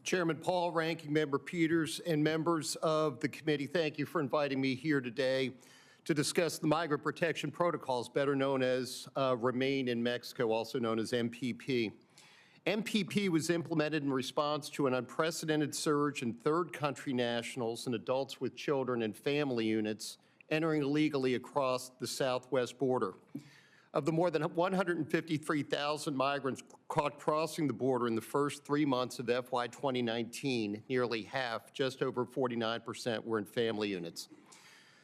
Chairman Paul, Ranking Member Peters, and members of the committee, thank you for inviting me here today to discuss the Migrant Protection Protocols, better known as Remain in Mexico, also known as MPP. MPP was implemented in response to an unprecedented surge in third country nationals and adults with children and family units entering illegally across the southwest border. Of the more than 153,000 migrants caught crossing the border in the first 3 months of FY 2019, nearly half, just over 49%, were in family units.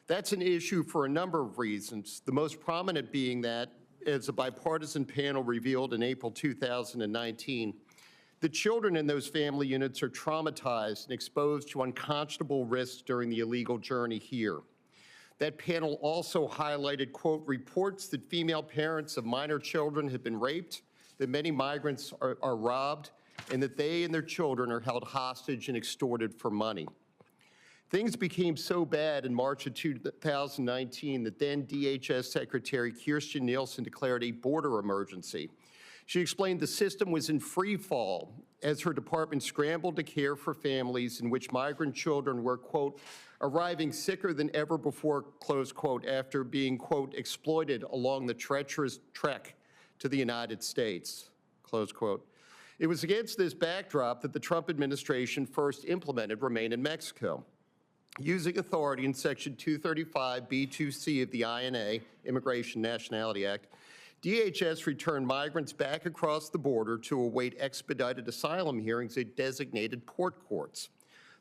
That's an issue for a number of reasons, the most prominent being that, as a bipartisan panel revealed in April 2019, the children in those family units are traumatized and exposed to unconscionable risks during the illegal journey here. That panel also highlighted, quote, reports that female parents of minor children have been raped, that many migrants are robbed, and that they and their children are held hostage and extorted for money. Things became so bad in March of 2019 that then DHS Secretary Kirstjen Nielsen declared a border emergency. She explained the system was in free fall as her department scrambled to care for families in which migrant children were, quote, arriving sicker than ever before, close quote, after being, quote, exploited along the treacherous trek to the United States, close quote. It was against this backdrop that the Trump administration first implemented Remain in Mexico. Using authority in Section 235B2C of the INA, Immigration Nationality Act, DHS returned migrants back across the border to await expedited asylum hearings at designated port courts.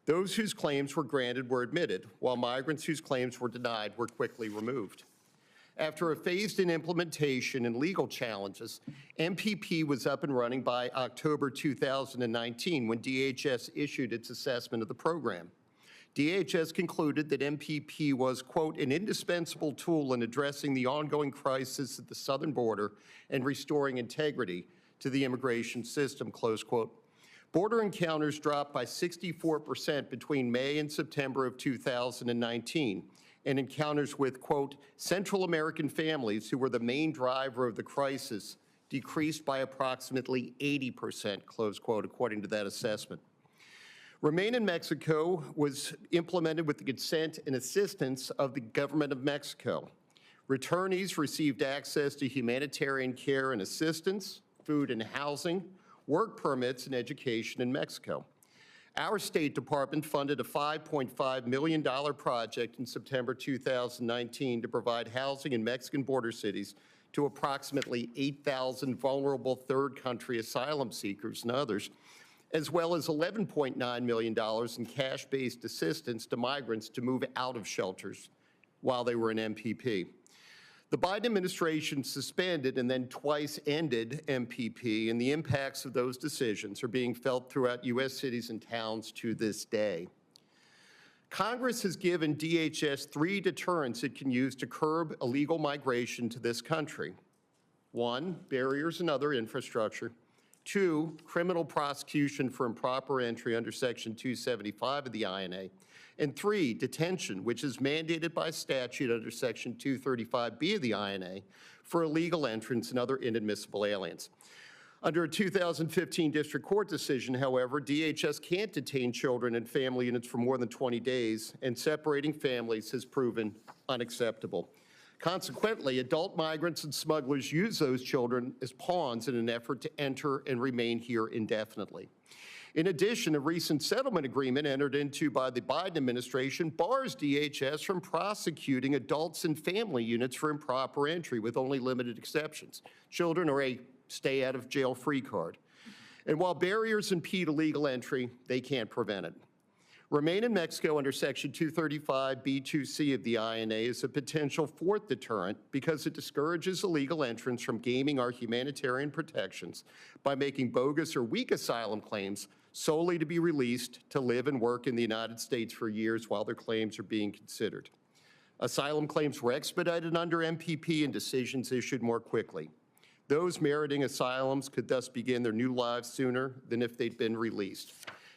Those whose claims were granted were admitted, while migrants whose claims were denied were quickly removed. After a phased-in implementation and legal challenges, MPP was up and running by October 2019 when DHS issued its assessment of the program. DHS concluded that MPP was, quote, an indispensable tool in addressing the ongoing crisis at the southern border and restoring integrity to the immigration system, close quote. Border encounters dropped by 64% between May and September of 2019, and encounters with, quote, Central American families who were the main driver of the crisis decreased by approximately 80%, close quote, according to that assessment. Remain in Mexico was implemented with the consent and assistance of the government of Mexico. Returnees received access to humanitarian care and assistance, food and housing, work permits, and education in Mexico. Our State Department funded a $5.5 million project in September 2019 to provide housing in Mexican border cities to approximately 8,000 vulnerable third country asylum seekers and others, as well as $11.9 million in cash-based assistance to migrants to move out of shelters while they were in MPP. The Biden administration suspended and then twice ended MPP, and the impacts of those decisions are being felt throughout U.S. cities and towns to this day. Congress has given DHS 3 deterrents it can use to curb illegal migration to this country. 1, barriers and other infrastructure. 2, criminal prosecution for improper entry under Section 275 of the INA. And 3, detention, which is mandated by statute under Section 235B of the INA for illegal entrants and other inadmissible aliens. Under a 2015 district court decision, however, DHS can't detain children and family units for more than 20 days, and separating families has proven unacceptable. Consequently, adult migrants and smugglers use those children as pawns in an effort to enter and remain here indefinitely. In addition, a recent settlement agreement entered into by the Biden administration bars DHS from prosecuting adults and family units for improper entry with only limited exceptions. Children are a stay out of jail free card. And while barriers impede illegal entry, they can't prevent it. Remain in Mexico under Section 235B2C of the INA is a potential 4th deterrent because it discourages illegal entrants from gaming our humanitarian protections by making bogus or weak asylum claims solely to be released to live and work in the United States for years while their claims are being considered. Asylum claims were expedited under MPP and decisions issued more quickly. Those meriting asylums could thus begin their new lives sooner than if they'd been released.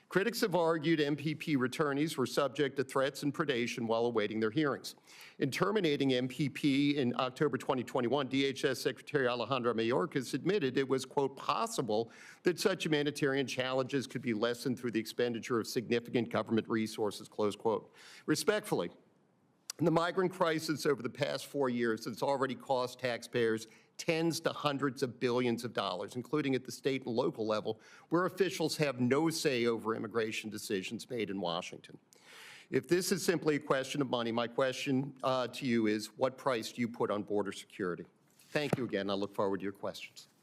Critics have argued MPP returnees were subject to threats and predation while awaiting their hearings. In terminating MPP in October 2021, DHS Secretary Alejandra Mayorkas admitted it was, quote, possible that such humanitarian challenges could be lessened through the expenditure of significant government resources, close quote. Respectfully, the migrant crisis over the past 4 years has already cost taxpayers tens to hundreds of billions of dollars, including at the state and local level, where officials have no say over immigration decisions made in Washington. If this is simply a question of money, my question to you is, what price do you put on border security? Thank you again. I look forward to your questions.